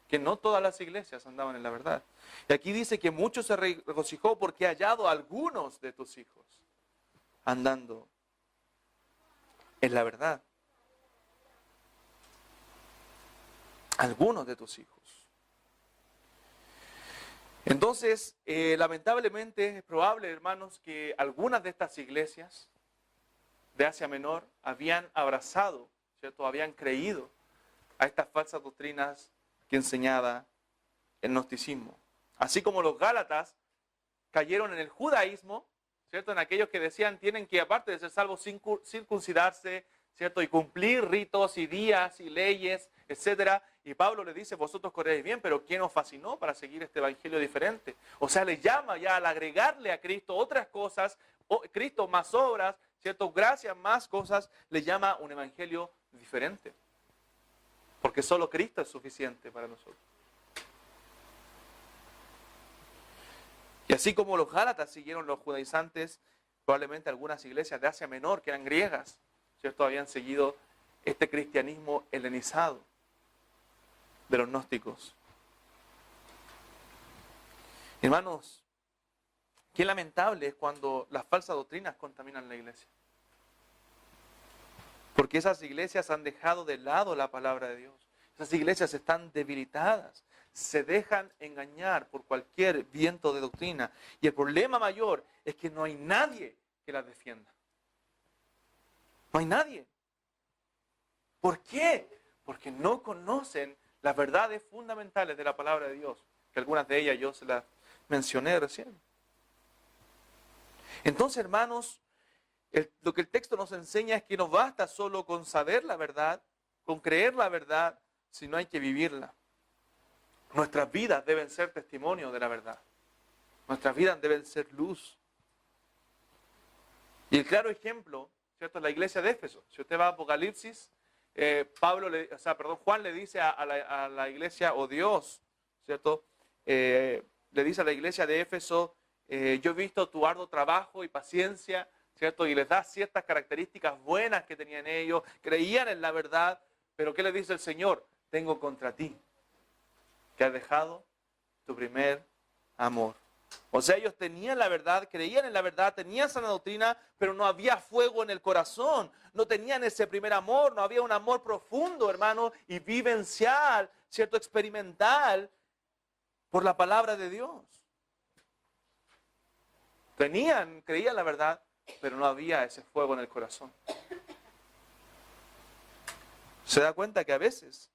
que no todas las iglesias andaban en la verdad. Y aquí dice que muchos se regocijó porque ha hallado a algunos de tus hijos andando en la verdad. Algunos de tus hijos. Entonces, lamentablemente es probable, hermanos, que algunas de estas iglesias de Asia Menor habían abrazado, ¿cierto? Habían creído a estas falsas doctrinas que enseñaba el gnosticismo. Así como los gálatas cayeron en el judaísmo, ¿cierto? En aquellos que decían tienen que, aparte de ser salvos, circuncidarse, ¿cierto? Y cumplir ritos y días y leyes, etcétera. Y Pablo le dice, vosotros corréis bien, pero ¿quién os fascinó para seguir este evangelio diferente? O sea, le llama ya al agregarle a Cristo otras cosas, Cristo más obras, ¿cierto? Gracias más cosas, le llama un evangelio diferente. Porque solo Cristo es suficiente para nosotros. Y así como los gálatas siguieron los judaizantes, probablemente algunas iglesias de Asia Menor, que eran griegas, ¿cierto? Habían seguido este cristianismo helenizado de los gnósticos. Hermanos, qué lamentable es cuando las falsas doctrinas contaminan la iglesia. Porque esas iglesias han dejado de lado la palabra de Dios. Esas iglesias están debilitadas. Se dejan engañar por cualquier viento de doctrina. Y el problema mayor es que no hay nadie que las defienda. No hay nadie. ¿Por qué? Porque no conocen las verdades fundamentales de la palabra de Dios. Que algunas de ellas yo se las mencioné recién. Entonces, hermanos, lo que el texto nos enseña es que no basta solo con saber la verdad, con creer la verdad, sino hay que vivirla. Nuestras vidas deben ser testimonio de la verdad. Nuestras vidas deben ser luz. Y el claro ejemplo, ¿cierto? Es la iglesia de Éfeso. Si usted va a Apocalipsis, Juan le dice a la iglesia, o Dios, ¿cierto? Le dice a la iglesia de Éfeso, yo he visto tu arduo trabajo y paciencia, ¿cierto? Y les da ciertas características buenas que tenían ellos, creían en la verdad, pero ¿qué le dice el Señor? Tengo contra ti, que has dejado tu primer amor. O sea, ellos tenían la verdad, creían en la verdad, tenían sana doctrina, pero no había fuego en el corazón. No tenían ese primer amor, no había un amor profundo, hermano, y vivencial, ¿cierto? Experimental por la palabra de Dios. Creían la verdad, pero no había ese fuego en el corazón. ¿Se da cuenta que a veces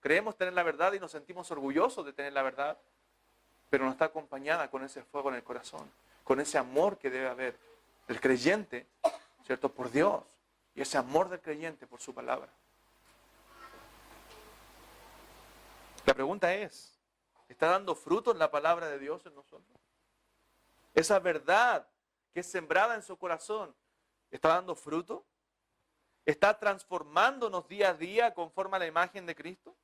creemos tener la verdad y nos sentimos orgullosos de tener la verdad, pero no está acompañada con ese fuego en el corazón, con ese amor que debe haber del creyente, ¿cierto? Por Dios, y ese amor del creyente por su palabra. La pregunta es, ¿está dando fruto en la palabra de Dios en nosotros? Esa verdad que es sembrada en su corazón, ¿está dando fruto? ¿Está transformándonos día a día conforme a la imagen de Cristo?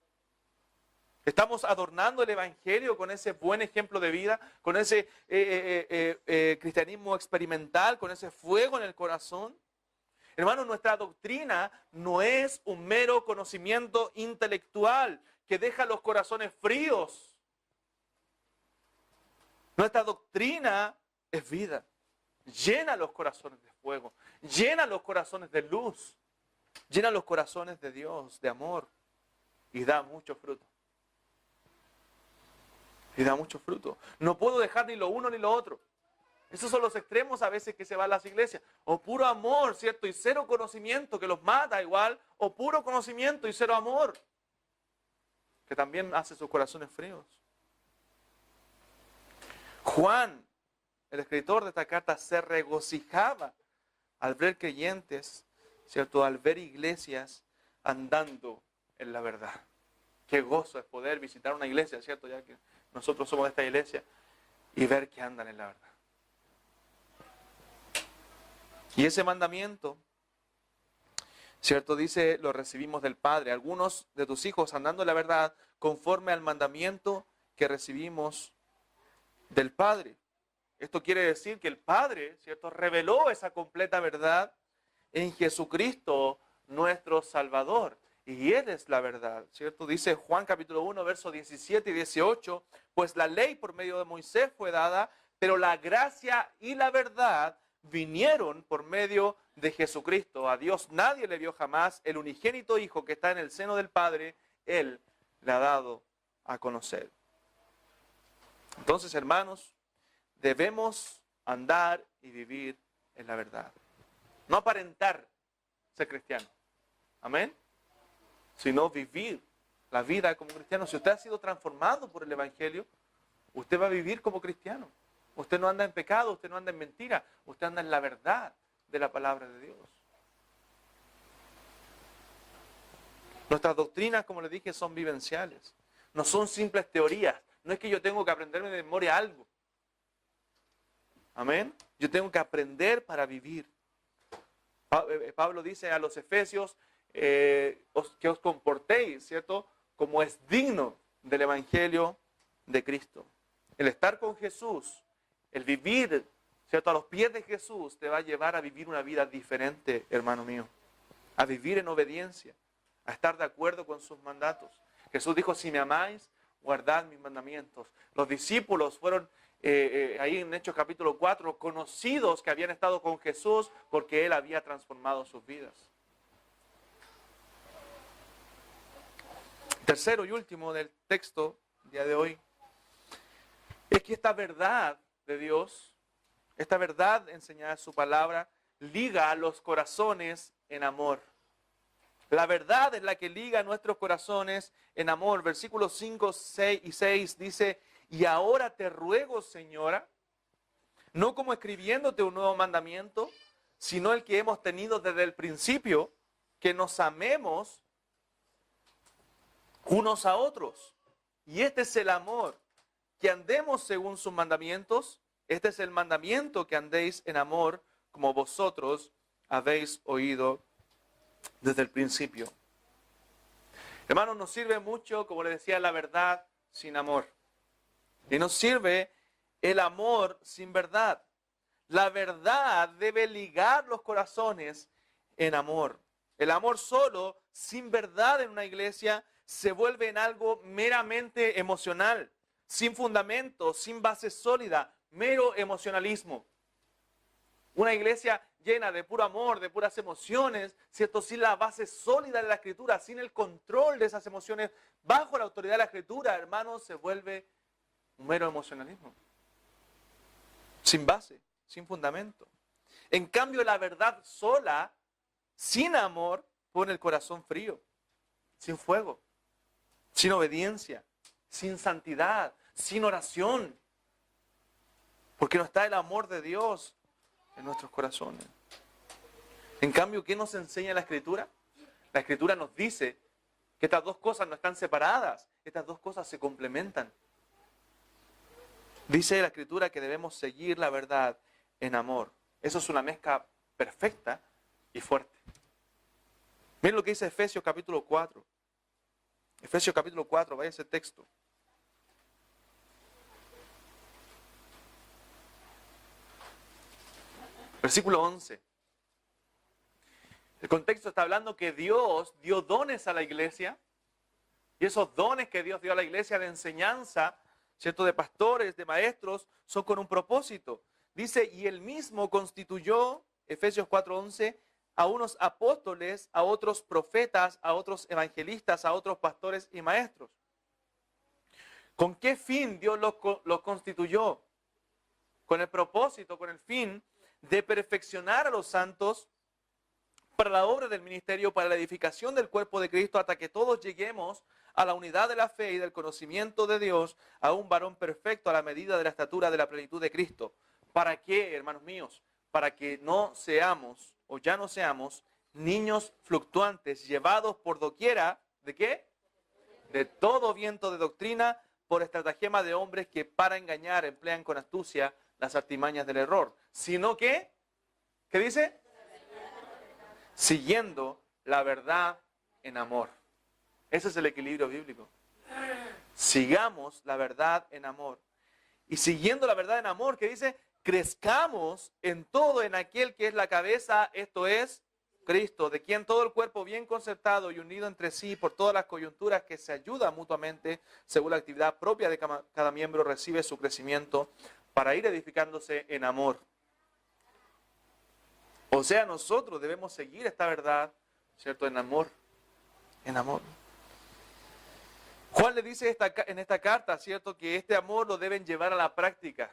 ¿Estamos adornando el Evangelio con ese buen ejemplo de vida, con ese cristianismo experimental, con ese fuego en el corazón? Hermanos, nuestra doctrina no es un mero conocimiento intelectual que deja los corazones fríos. Nuestra doctrina es vida. Llena los corazones de fuego. Llena los corazones de luz. Llena los corazones de Dios, de amor. Y da mucho fruto. Y da mucho fruto. No puedo dejar ni lo uno ni lo otro. Esos son los extremos a veces que se van a las iglesias. O puro amor, ¿cierto? Y cero conocimiento, que los mata igual. O puro conocimiento y cero amor, que también hace sus corazones fríos. Juan, el escritor de esta carta, se regocijaba al ver creyentes, ¿cierto? Al ver iglesias andando en la verdad. Qué gozo es poder visitar una iglesia, ¿cierto? Ya que nosotros somos de esta iglesia, y ver que andan en la verdad. Y ese mandamiento, ¿cierto? Dice, lo recibimos del Padre. Algunos de tus hijos andando en la verdad conforme al mandamiento que recibimos del Padre. Esto quiere decir que el Padre, ¿cierto?, reveló esa completa verdad en Jesucristo, nuestro Salvador. Y Él es la verdad, ¿cierto? Dice Juan capítulo 1, versos 17 y 18, pues la ley por medio de Moisés fue dada, pero la gracia y la verdad vinieron por medio de Jesucristo. A Dios nadie le vio jamás. El unigénito Hijo que está en el seno del Padre, Él le ha dado a conocer. Entonces, hermanos, debemos andar y vivir en la verdad. No aparentar ser cristiano. Amén. Sino vivir la vida como cristiano. Si usted ha sido transformado por el Evangelio, usted va a vivir como cristiano. Usted no anda en pecado, usted no anda en mentira, usted anda en la verdad de la palabra de Dios. Nuestras doctrinas, como les dije, son vivenciales. No son simples teorías. No es que yo tengo que aprenderme de memoria algo. Amén. Yo tengo que aprender para vivir. Pablo dice a los efesios que os comportéis, ¿cierto?, como es digno del Evangelio de Cristo. El estar con Jesús, el vivir, ¿cierto?, a los pies de Jesús, te va a llevar a vivir una vida diferente, hermano mío. A vivir en obediencia, a estar de acuerdo con sus mandatos. Jesús dijo, si me amáis, guardad mis mandamientos. Los discípulos fueron, ahí en Hechos capítulo 4, conocidos que habían estado con Jesús porque Él había transformado sus vidas. Tercero y último del texto, el día de hoy, es que esta verdad de Dios, esta verdad enseñada en su palabra, liga a los corazones en amor. La verdad es la que liga a nuestros corazones en amor. Versículos 5, 6 y 6 dice, y ahora te ruego, Señora, no como escribiéndote un nuevo mandamiento, sino el que hemos tenido desde el principio, que nos amemos unos a otros. Y este es el amor, que andemos según sus mandamientos. Este es el mandamiento, que andéis en amor, como vosotros habéis oído desde el principio. Hermanos, nos sirve mucho, como les decía, la verdad sin amor. Y nos sirve el amor sin verdad. La verdad debe ligar los corazones en amor. El amor solo, sin verdad en una iglesia, se vuelve en algo meramente emocional, sin fundamento, sin base sólida, mero emocionalismo. Una iglesia llena de puro amor, de puras emociones, ¿cierto? Sin la base sólida de la Escritura, sin el control de esas emociones, bajo la autoridad de la Escritura, hermanos, se vuelve un mero emocionalismo. Sin base, sin fundamento. En cambio, la verdad sola, sin amor, pone el corazón frío, sin fuego, sin obediencia, sin santidad, sin oración. Porque no está el amor de Dios en nuestros corazones. En cambio, ¿qué nos enseña la Escritura? La Escritura nos dice que estas dos cosas no están separadas, estas dos cosas se complementan. Dice la Escritura que debemos seguir la verdad en amor. Eso es una mezcla perfecta y fuerte. Miren lo que dice Efesios capítulo 4. Efesios capítulo 4, vaya ese texto. Versículo 11. El contexto está hablando que Dios dio dones a la iglesia. Y esos dones que Dios dio a la iglesia de enseñanza, ¿cierto? De pastores, de maestros, son con un propósito. Dice, y él mismo constituyó, Efesios 4:11, a unos apóstoles, a otros profetas, a otros evangelistas, a otros pastores y maestros. ¿Con qué fin Dios los constituyó? Con el propósito, con el fin de perfeccionar a los santos para la obra del ministerio, para la edificación del cuerpo de Cristo, hasta que todos lleguemos a la unidad de la fe y del conocimiento de Dios, a un varón perfecto a la medida de la estatura de la plenitud de Cristo. ¿Para qué, hermanos míos? Para que no seamos, o ya no seamos, niños fluctuantes, llevados por doquiera, ¿de qué? De todo viento de doctrina, por estratagema de hombres que para engañar emplean con astucia las artimañas del error. Sino que, ¿qué dice? Siguiendo la verdad en amor. Ese es el equilibrio bíblico. Sigamos la verdad en amor. Y siguiendo la verdad en amor, ¿qué dice? Crezcamos en todo en aquel que es la cabeza, esto es Cristo, de quien todo el cuerpo bien concertado y unido entre sí por todas las coyunturas que se ayudan mutuamente según la actividad propia de cada miembro recibe su crecimiento para ir edificándose en amor. O sea, nosotros debemos seguir esta verdad, ¿cierto? En amor. En amor. Juan le dice en esta carta, ¿cierto? Que este amor lo deben llevar a la práctica.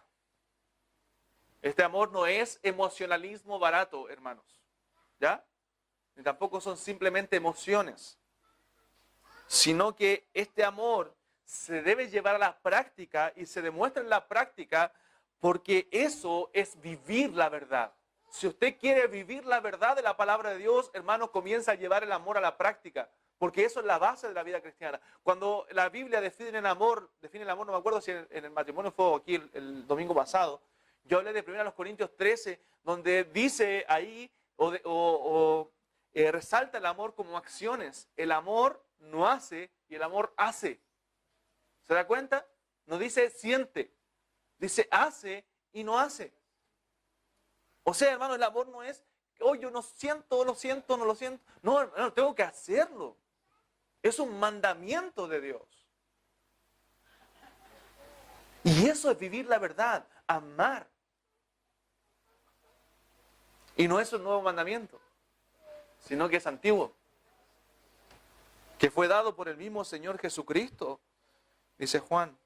Este amor no es emocionalismo barato, hermanos. ¿Ya? Ni tampoco son simplemente emociones. Sino que este amor se debe llevar a la práctica y se demuestra en la práctica porque eso es vivir la verdad. Si usted quiere vivir la verdad de la palabra de Dios, hermano, comienza a llevar el amor a la práctica. Porque eso es la base de la vida cristiana. Cuando la Biblia define el amor, no me acuerdo si en el matrimonio fue aquí el domingo pasado, yo hablé de 1 Corintios 13, donde dice ahí, resalta el amor como acciones. El amor no hace y el amor hace. ¿Se da cuenta? No dice siente, dice hace y no hace. O sea, hermano, el amor no es, oh, yo no siento, lo siento, no lo siento. No, hermano, tengo que hacerlo. Es un mandamiento de Dios. Y eso es vivir la verdad, amar. Y no es un nuevo mandamiento, sino que es antiguo. Que fue dado por el mismo Señor Jesucristo, dice Juan.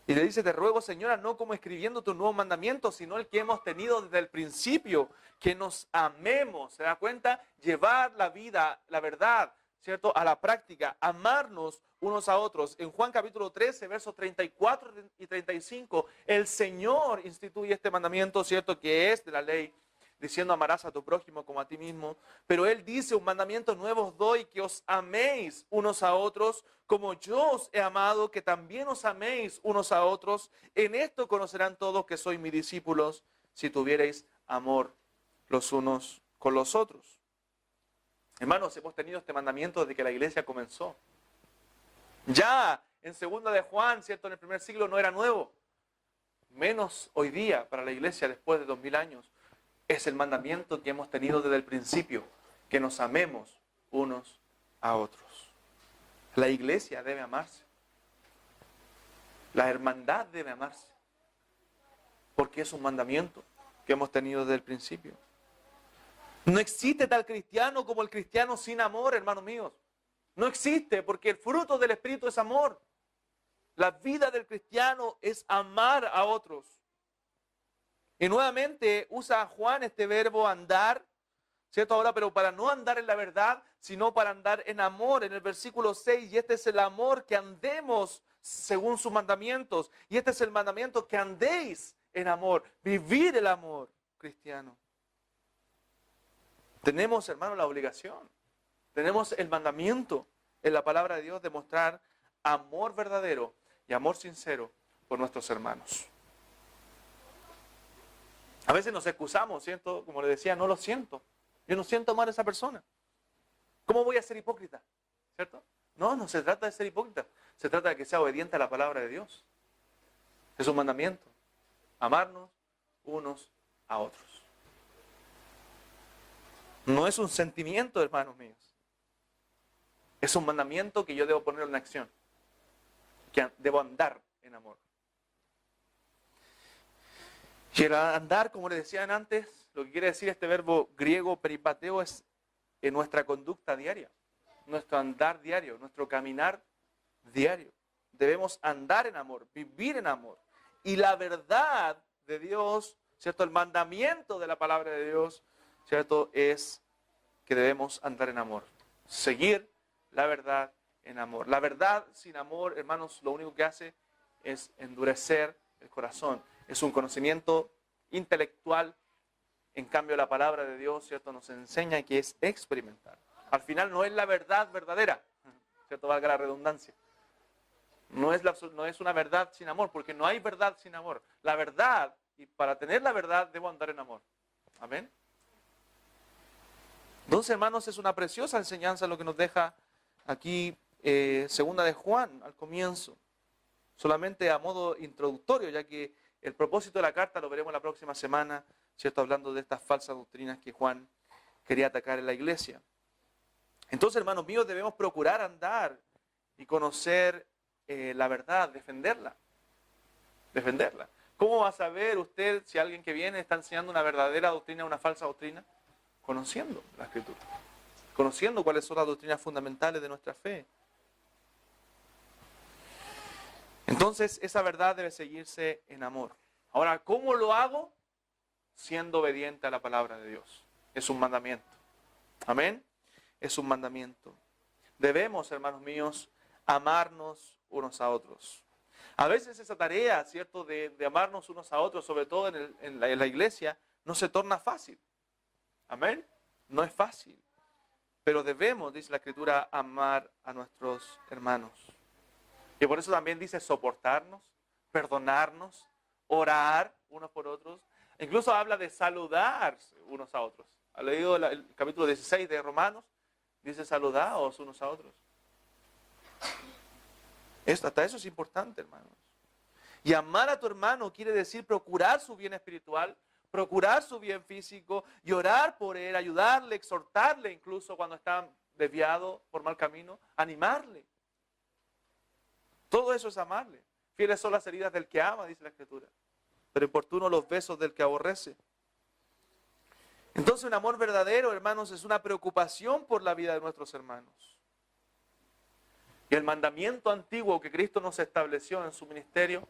Y le dice, te ruego, Señora, no como escribiendo tu nuevo mandamiento, sino el que hemos tenido desde el principio, que nos amemos. ¿Se da cuenta? Llevar la vida, la verdad, ¿cierto? A la práctica, amarnos unos a otros. En Juan capítulo 13, versos 34 y 35, el Señor instituye este mandamiento, ¿cierto? Que es de la ley, diciendo amarás a tu prójimo como a ti mismo. Pero Él dice, un mandamiento nuevo os doy, que os améis unos a otros, como yo os he amado, que también os améis unos a otros. En esto conocerán todos que sois mis discípulos, si tuvierais amor los unos con los otros. Hermanos, hemos tenido este mandamiento desde que la iglesia comenzó. Ya en segunda de Juan, ¿cierto? En el primer siglo no era nuevo. Menos hoy día para la iglesia después de 2000 años. Es el mandamiento que hemos tenido desde el principio, que nos amemos unos a otros. La iglesia debe amarse. La hermandad debe amarse. Porque es un mandamiento que hemos tenido desde el principio. No existe tal cristiano como el cristiano sin amor, hermanos míos. No existe, porque el fruto del Espíritu es amor. La vida del cristiano es amar a otros. Y nuevamente usa Juan este verbo andar, ¿cierto? Ahora, pero para no andar en la verdad, sino para andar en amor, en el versículo 6, y este es el amor, que andemos según sus mandamientos, y este es el mandamiento, que andéis en amor, vivir el amor cristiano. Tenemos, hermano, la obligación, tenemos el mandamiento en la palabra de Dios de mostrar amor verdadero y amor sincero por nuestros hermanos. A veces nos excusamos, ¿cierto? Como le decía, no lo siento. Yo no siento amar a esa persona. ¿Cómo voy a ser hipócrita? ¿Cierto? No, no se trata de ser hipócrita. Se trata de que sea obediente a la palabra de Dios. Es un mandamiento. Amarnos unos a otros. No es un sentimiento, hermanos míos. Es un mandamiento que yo debo poner en acción. que debo andar en amor. Y el andar, como les decían antes, lo que quiere decir este verbo griego peripateo es en nuestra conducta diaria, nuestro andar diario, nuestro caminar diario. Debemos andar en amor, vivir en amor. Y la verdad de Dios, ¿cierto? El mandamiento de la palabra de Dios, ¿cierto? Es que debemos andar en amor. Seguir la verdad en amor. La verdad sin amor, hermanos, lo único que hace es endurecer el corazón. Es un conocimiento intelectual. En cambio, la palabra de Dios, ¿cierto? Nos enseña que es experimentar. Al final no es la verdad verdadera, ¿cierto? Valga la redundancia. No es una verdad sin amor, porque no hay verdad sin amor. La verdad, y para tener la verdad, debo andar en amor. Amén. Entonces, hermanos, es una preciosa enseñanza lo que nos deja aquí segunda de Juan al comienzo. Solamente a modo introductorio, ya que el propósito de la carta lo veremos la próxima semana, ¿cierto? Hablando de estas falsas doctrinas que Juan quería atacar en la iglesia. Entonces, hermanos míos, debemos procurar andar y conocer la verdad, defenderla. Defenderla. ¿Cómo va a saber usted si alguien que viene está enseñando una verdadera doctrina o una falsa doctrina? Conociendo la Escritura. Conociendo cuáles son las doctrinas fundamentales de nuestra fe. Entonces, esa verdad debe seguirse en amor. Ahora, ¿cómo lo hago? Siendo obediente a la palabra de Dios. Es un mandamiento. Amén. Es un mandamiento. Debemos, hermanos míos, amarnos unos a otros. A veces esa tarea, ¿cierto?, de amarnos unos a otros, sobre todo en la iglesia, no se torna fácil. Amén. No es fácil. Pero debemos, dice la Escritura, amar a nuestros hermanos. Y por eso también dice soportarnos, perdonarnos, orar unos por otros. Incluso habla de saludarse unos a otros. ¿Ha leído el capítulo 16 de Romanos? Dice saludaos unos a otros. Hasta eso es importante, hermanos. Y amar a tu hermano quiere decir procurar su bien espiritual, procurar su bien físico y orar por él, ayudarle, exhortarle incluso cuando está desviado por mal camino, animarle. Todo eso es amarle. Fieles son las heridas del que ama, dice la Escritura, pero importunos los besos del que aborrece. Entonces un amor verdadero, hermanos, es una preocupación por la vida de nuestros hermanos. Y el mandamiento antiguo que Cristo nos estableció en su ministerio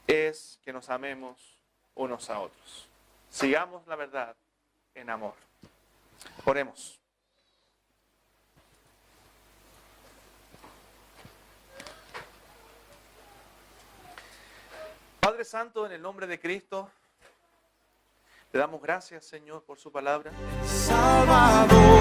es que nos amemos unos a otros. Sigamos la verdad en amor. Oremos. Padre Santo, en el nombre de Cristo, le damos gracias, Señor, por su palabra. Salvador.